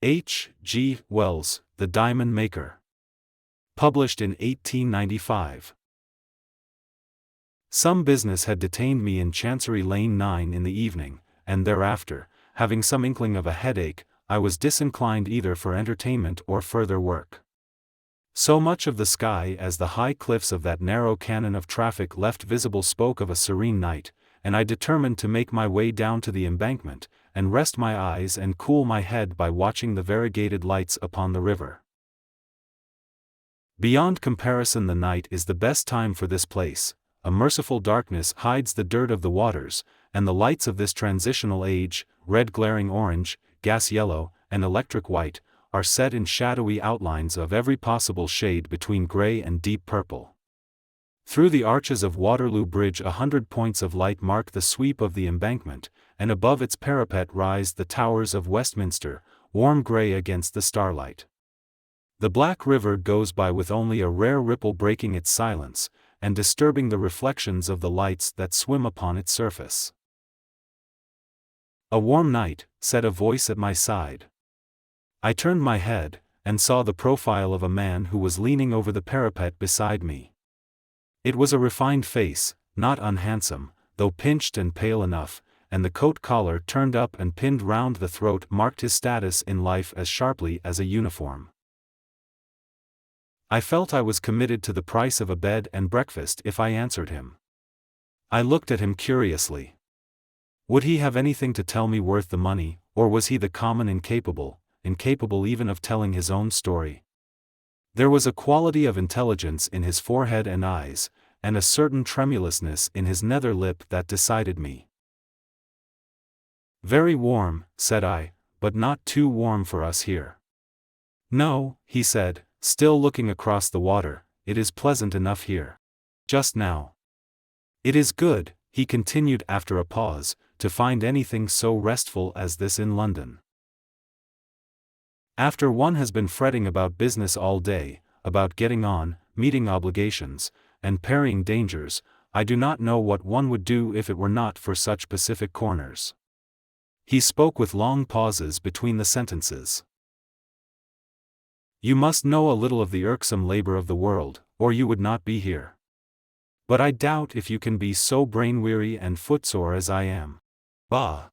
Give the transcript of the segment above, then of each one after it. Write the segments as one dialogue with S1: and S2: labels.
S1: H. G. Wells, The Diamond Maker. Published in 1895. Some business had detained me in Chancery Lane 9 in the evening, and thereafter, having some inkling of a headache, I was disinclined either for entertainment or further work. So much of the sky as the high cliffs of that narrow canon of traffic left visible spoke of a serene night, and I determined to make my way down to the embankment, and rest my eyes and cool my head by watching the variegated lights upon the river. Beyond comparison, the night is the best time for this place. A merciful darkness hides the dirt of the waters, and the lights of this transitional age, red glaring orange, gas yellow, and electric white, are set in shadowy outlines of every possible shade between gray and deep purple. Through the arches of Waterloo Bridge 100 points of light mark the sweep of the embankment, and above its parapet rise the towers of Westminster, warm gray against the starlight. The black river goes by with only a rare ripple breaking its silence, and disturbing the reflections of the lights that swim upon its surface. "A warm night," said a voice at my side. I turned my head, and saw the profile of a man who was leaning over the parapet beside me. It was a refined face, not unhandsome, though pinched and pale enough, and the coat collar turned up and pinned round the throat marked his status in life as sharply as a uniform. I felt I was committed to the price of a bed and breakfast if I answered him. I looked at him curiously. Would he have anything to tell me worth the money, or was he the common incapable even of telling his own story? There was a quality of intelligence in his forehead and eyes, and a certain tremulousness in his nether lip that decided me. "Very warm," said I, "but not too warm for us here." "No," he said, still looking across the water, "it is pleasant enough here. Just now. It is good," he continued after a pause, "to find anything so restful as this in London. After one has been fretting about business all day, about getting on, meeting obligations, and parrying dangers, I do not know what one would do if it were not for such pacific corners." He spoke with long pauses between the sentences. "You must know a little of the irksome labor of the world, or you would not be here. But I doubt if you can be so brain-weary and footsore as I am. Bah!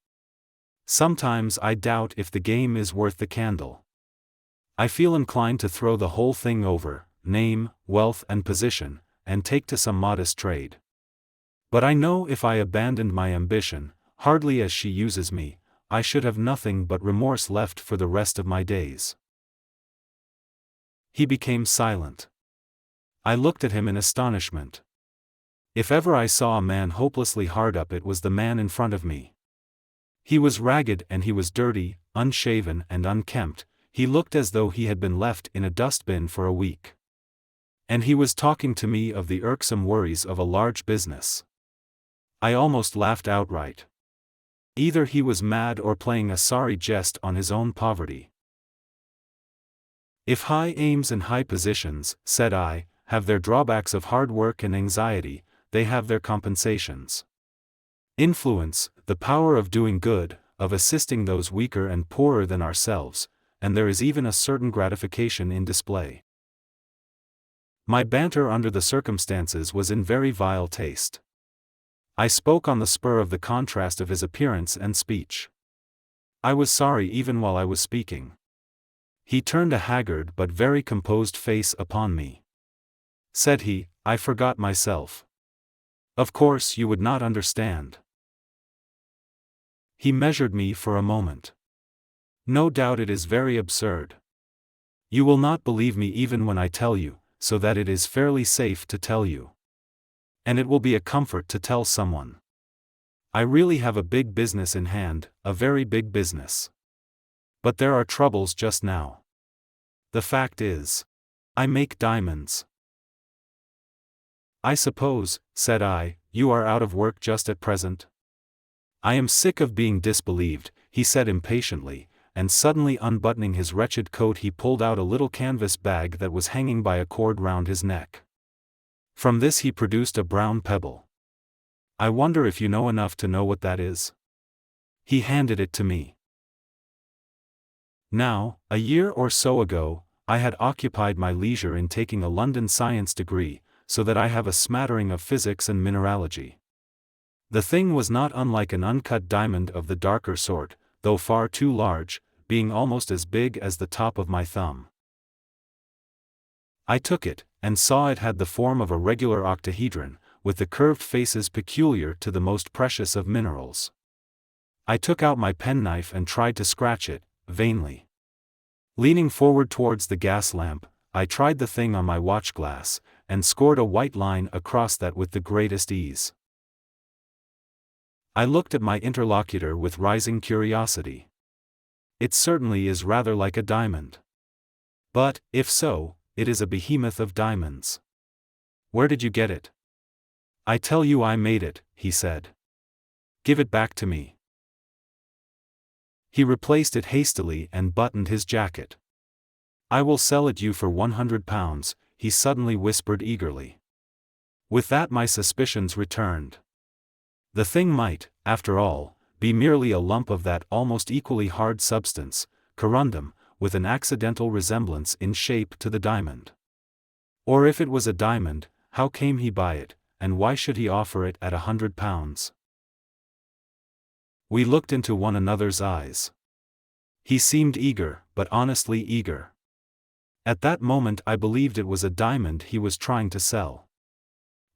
S1: Sometimes I doubt if the game is worth the candle. I feel inclined to throw the whole thing over, name, wealth and position, and take to some modest trade. But I know if I abandoned my ambition, hardly as she uses me, I should have nothing but remorse left for the rest of my days." He became silent. I looked at him in astonishment. If ever I saw a man hopelessly hard up, it was the man in front of me. He was ragged and he was dirty, unshaven and unkempt. He looked as though he had been left in a dustbin for a week. And he was talking to me of the irksome worries of a large business. I almost laughed outright. Either he was mad or playing a sorry jest on his own poverty. "If high aims and high positions," said I, "have their drawbacks of hard work and anxiety, they have their compensations. Influence, the power of doing good, of assisting those weaker and poorer than ourselves, and there is even a certain gratification in display." My banter under the circumstances was in very vile taste. I spoke on the spur of the contrast of his appearance and speech. I was sorry even while I was speaking. He turned a haggard but very composed face upon me. Said he, "I forgot myself. Of course you would not understand." He measured me for a moment. "No doubt it is very absurd. You will not believe me even when I tell you, so that it is fairly safe to tell you. And it will be a comfort to tell someone. I really have a big business in hand, a very big business. But there are troubles just now. The fact is, I make diamonds." "I suppose," said I, "you are out of work just at present?" "I am sick of being disbelieved," he said impatiently, and suddenly unbuttoning his wretched coat he pulled out a little canvas bag that was hanging by a cord round his neck. From this he produced a brown pebble. "I wonder if you know enough to know what that is?" He handed it to me. Now, a year or so ago, I had occupied my leisure in taking a London science degree, so that I have a smattering of physics and mineralogy. The thing was not unlike an uncut diamond of the darker sort, though far too large, being almost as big as the top of my thumb. I took it, and saw it had the form of a regular octahedron, with the curved faces peculiar to the most precious of minerals. I took out my penknife and tried to scratch it, vainly. Leaning forward towards the gas lamp, I tried the thing on my watch glass, and scored a white line across that with the greatest ease. I looked at my interlocutor with rising curiosity. It certainly is rather like a diamond. But, if so, it is a behemoth of diamonds. Where did you get it? I tell you I made it, he said. Give it back to me. He replaced it hastily and buttoned his jacket. I will sell it you for £100, he suddenly whispered eagerly. With that my suspicions returned. The thing might, after all, be merely a lump of that almost equally hard substance, corundum, with an accidental resemblance in shape to the diamond. Or if it was a diamond, how came he by it, and why should he offer it at £100? We looked into one another's eyes. He seemed eager, but honestly eager. At that moment I believed it was a diamond he was trying to sell.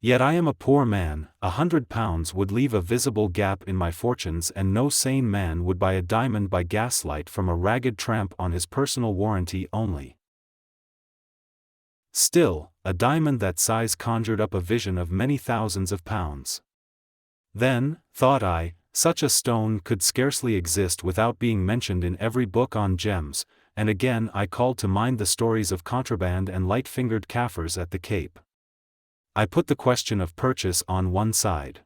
S1: Yet I am a poor man, £100 would leave a visible gap in my fortunes, and no sane man would buy a diamond by gaslight from a ragged tramp on his personal warranty only. Still, a diamond that size conjured up a vision of many thousands of pounds. Then, thought I, such a stone could scarcely exist without being mentioned in every book on gems, and again I called to mind the stories of contraband and light-fingered Kaffirs at the Cape. I put the question of purchase on one side.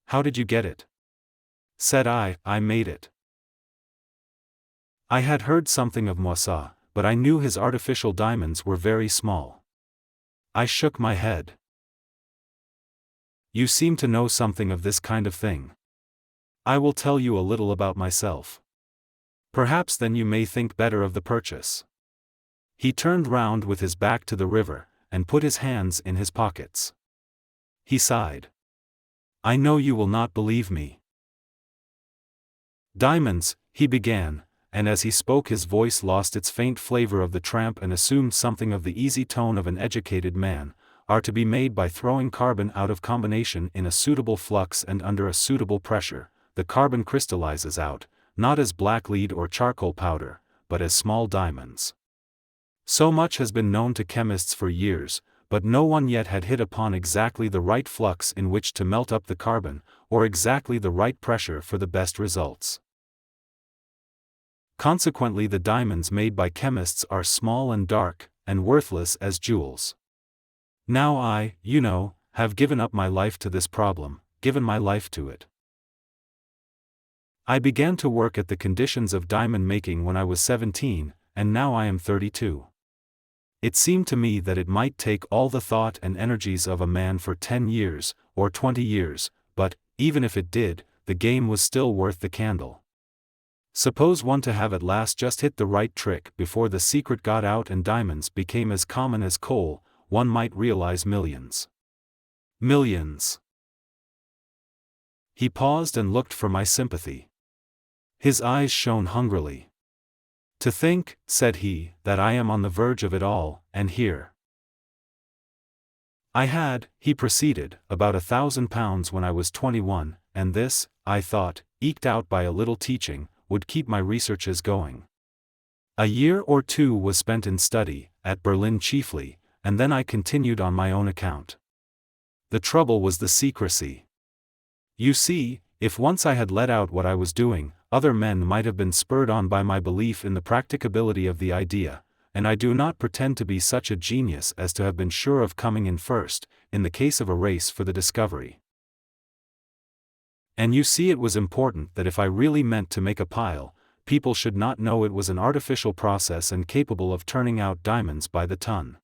S1: How did you get it? Said I made it. I had heard something of Moissa, but I knew his artificial diamonds were very small. I shook my head. You seem to know something of this kind of thing. I will tell you a little about myself. Perhaps then you may think better of the purchase. He turned round with his back to the river, and put his hands in his pockets. He sighed. I know you will not believe me. Diamonds, he began, and as he spoke his voice lost its faint flavor of the tramp and assumed something of the easy tone of an educated man, are to be made by throwing carbon out of combination in a suitable flux and under a suitable pressure. The carbon crystallizes out, not as black lead or charcoal powder, but as small diamonds. So much has been known to chemists for years, but no one yet had hit upon exactly the right flux in which to melt up the carbon, or exactly the right pressure for the best results. Consequently the diamonds made by chemists are small and dark, and worthless as jewels. Now I, you know, have given up my life to this problem, given my life to it. I began to work at the conditions of diamond making when I was 17, and now I am 32. It seemed to me that it might take all the thought and energies of a man for 10 years, or 20 years, but, even if it did, the game was still worth the candle. Suppose one to have at last just hit the right trick before the secret got out and diamonds became as common as coal, one might realize millions. Millions. He paused and looked for my sympathy. His eyes shone hungrily. To think, said he, that I am on the verge of it all, and here. I had, he proceeded, about £1,000 when I was 21, and this, I thought, eked out by a little teaching, would keep my researches going. A year or two was spent in study, at Berlin chiefly, and then I continued on my own account. The trouble was the secrecy. You see, if once I had let out what I was doing, other men might have been spurred on by my belief in the practicability of the idea, and I do not pretend to be such a genius as to have been sure of coming in first, in the case of a race for the discovery. And you see it was important that if I really meant to make a pile, people should not know it was an artificial process and capable of turning out diamonds by the ton.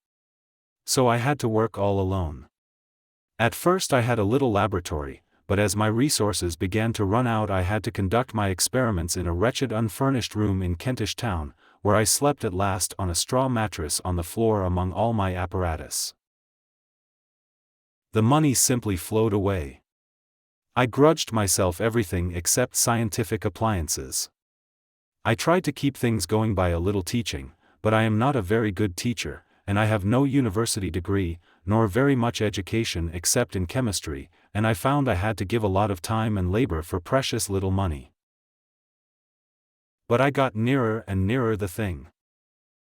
S1: So I had to work all alone. At first I had a little laboratory, but as my resources began to run out I had to conduct my experiments in a wretched unfurnished room in Kentish Town, where I slept at last on a straw mattress on the floor among all my apparatus. The money simply flowed away. I grudged myself everything except scientific appliances. I tried to keep things going by a little teaching, but I am not a very good teacher, and I have no university degree, nor very much education except in chemistry, and I found I had to give a lot of time and labor for precious little money. But I got nearer and nearer the thing.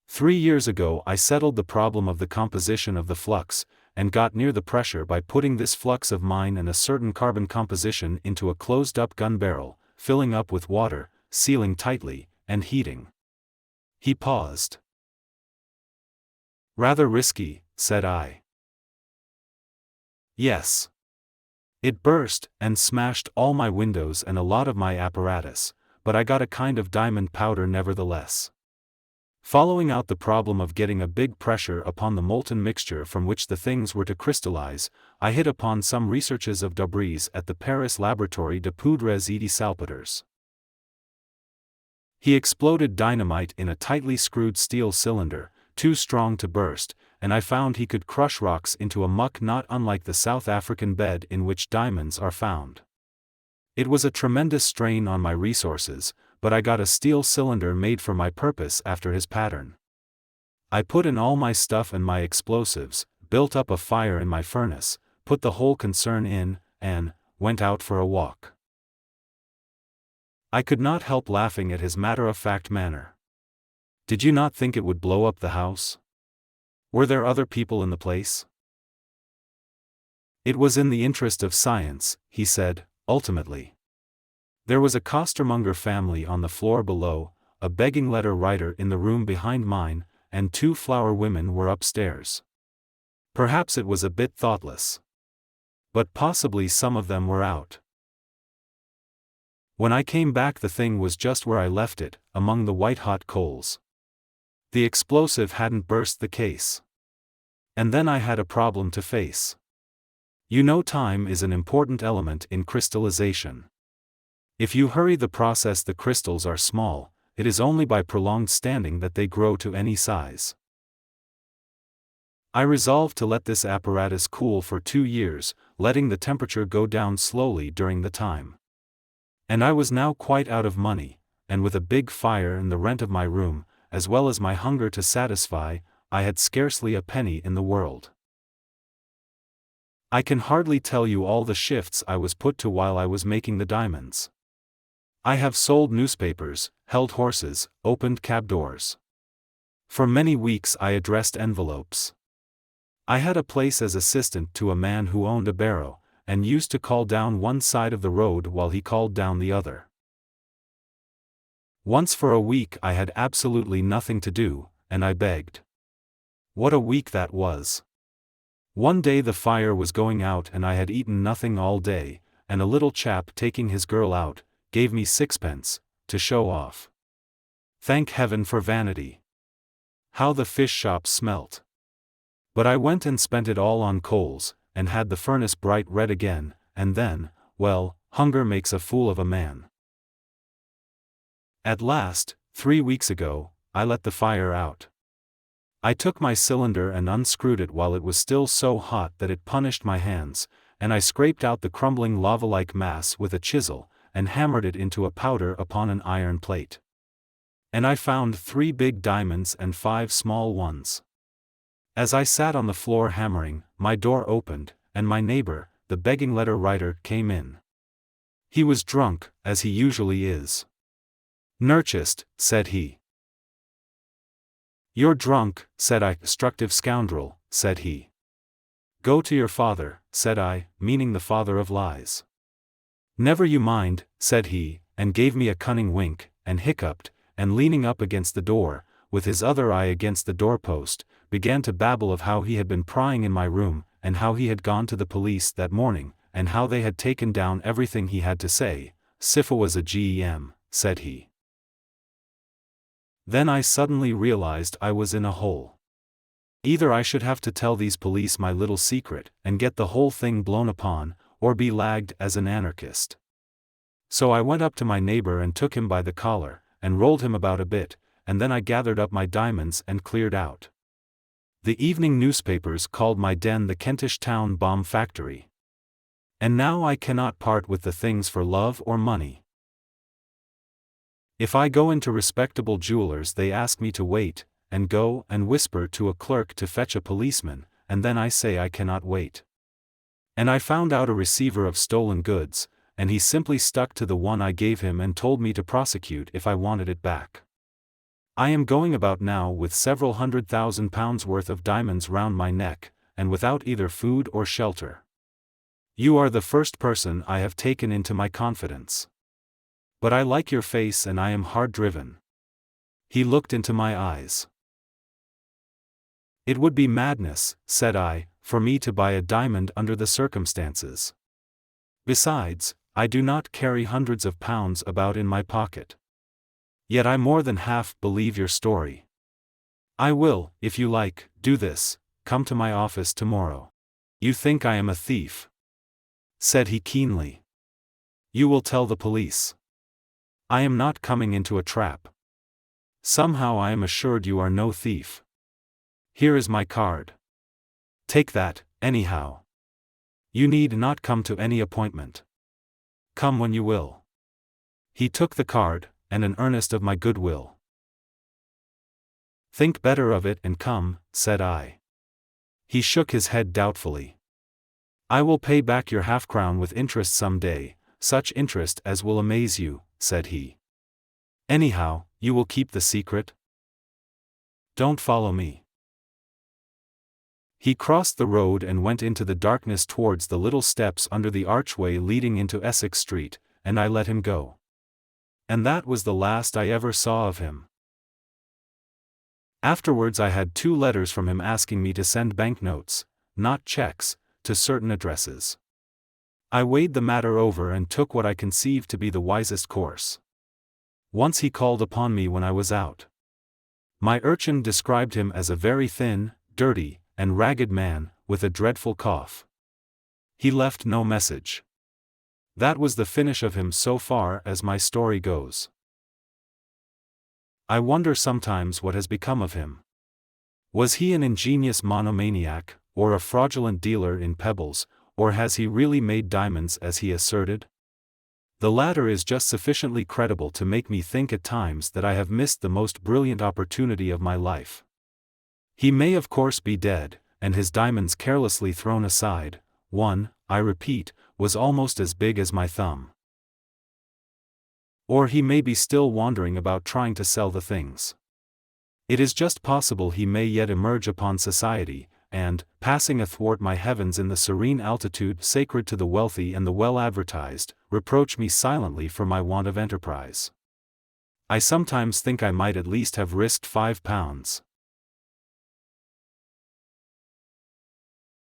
S1: 3 years ago I settled the problem of the composition of the flux, and got near the pressure by putting this flux of mine and a certain carbon composition into a closed-up gun barrel, filling up with water, sealing tightly, and heating. He paused. Rather risky, said I. Yes. It burst, and smashed all my windows and a lot of my apparatus, but I got a kind of diamond powder nevertheless. Following out the problem of getting a big pressure upon the molten mixture from which the things were to crystallize, I hit upon some researches of Daubrie's at the Paris Laboratoire de Poudres et de Salpêtres. He exploded dynamite in a tightly screwed steel cylinder, too strong to burst, and I found he could crush rocks into a muck not unlike the South African bed in which diamonds are found. It was a tremendous strain on my resources, but I got a steel cylinder made for my purpose after his pattern. I put in all my stuff and my explosives, built up a fire in my furnace, put the whole concern in, and went out for a walk. I could not help laughing at his matter-of-fact manner. Did you not think it would blow up the house? Were there other people in the place? It was in the interest of science, he said, ultimately. There was a costermonger family on the floor below, a begging letter writer in the room behind mine, and 2 flower women were upstairs. Perhaps it was a bit thoughtless. But possibly some of them were out. When I came back the thing was just where I left it, among the white-hot coals. The explosive hadn't burst the case. And then I had a problem to face. You know, time is an important element in crystallization. If you hurry the process the crystals are small, it is only by prolonged standing that they grow to any size. I resolved to let this apparatus cool for 2 years, letting the temperature go down slowly during the time. And I was now quite out of money, and with a big fire and the rent of my room, as well as my hunger to satisfy, I had scarcely a penny in the world. I can hardly tell you all the shifts I was put to while I was making the diamonds. I have sold newspapers, held horses, opened cab doors. For many weeks I addressed envelopes. I had a place as assistant to a man who owned a barrow, and used to call down one side of the road while he called down the other. Once for a week I had absolutely nothing to do, and I begged. What a week that was! One day the fire was going out and I had eaten nothing all day, and a little chap taking his girl out, gave me 6pence, to show off. Thank heaven for vanity. How the fish shop smelt! But I went and spent it all on coals, and had the furnace bright red again, and then, well, hunger makes a fool of a man. At last, 3 weeks ago, I let the fire out. I took my cylinder and unscrewed it while it was still so hot that it punished my hands, and I scraped out the crumbling lava-like mass with a chisel, and hammered it into a powder upon an iron plate. And I found 3 big diamonds and 5 small ones. As I sat on the floor hammering, my door opened, and my neighbor, the begging letter writer, came in. He was drunk, as he usually is. "Nurchist," said he. "You're drunk," said I. "Destructive scoundrel," said he. "Go to your father," said I, meaning the father of lies. "Never you mind," said he, and gave me a cunning wink, and hiccuped, and leaning up against the door, with his other eye against the doorpost, began to babble of how he had been prying in my room, and how he had gone to the police that morning, and how they had taken down everything he had to say. "Siffa was a gem," said he. Then I suddenly realized I was in a hole. Either I should have to tell these police my little secret, and get the whole thing blown upon, or be lagged as an anarchist. So I went up to my neighbor and took him by the collar, and rolled him about a bit, and then I gathered up my diamonds and cleared out. The evening newspapers called my den the Kentish Town Bomb Factory. And now I cannot part with the things for love or money. If I go into respectable jewelers, they ask me to wait, and go and whisper to a clerk to fetch a policeman, and then I say I cannot wait. And I found out a receiver of stolen goods, and he simply stuck to the one I gave him and told me to prosecute if I wanted it back. I am going about now with several £100,000 worth of diamonds round my neck, and without either food or shelter. You are the first person I have taken into my confidence. But I like your face and I am hard-driven. He looked into my eyes. It would be madness, said I, for me to buy a diamond under the circumstances. Besides, I do not carry hundreds of pounds about in my pocket. Yet I more than half believe your story. I will, if you like, do this, come to my office tomorrow. You think I am a thief? Said he keenly. You will tell the police. I am not coming into a trap. Somehow I am assured you are no thief. Here is my card. Take that, anyhow. You need not come to any appointment. Come when you will. He took the card, and an earnest of my goodwill. Think better of it and come, said I. He shook his head doubtfully. I will pay back your half-crown with interest some day, such interest as will amaze you, said he. Anyhow, you will keep the secret? Don't follow me. He crossed the road and went into the darkness towards the little steps under the archway leading into Essex Street, and I let him go. And that was the last I ever saw of him. Afterwards I had 2 letters from him asking me to send banknotes, not checks, to certain addresses. I weighed the matter over and took what I conceived to be the wisest course. Once he called upon me when I was out. My urchin described him as a very thin, dirty, and ragged man, with a dreadful cough. He left no message. That was the finish of him so far as my story goes. I wonder sometimes what has become of him. Was he an ingenious monomaniac, or a fraudulent dealer in pebbles, or has he really made diamonds as he asserted? The latter is just sufficiently credible to make me think at times that I have missed the most brilliant opportunity of my life. He may of course be dead, and his diamonds carelessly thrown aside. One, I repeat, was almost as big as my thumb. Or he may be still wandering about trying to sell the things. It is just possible he may yet emerge upon society, and, passing athwart my heavens in the serene altitude sacred to the wealthy and the well-advertised, reproach me silently for my want of enterprise. I sometimes think I might at least have risked £5.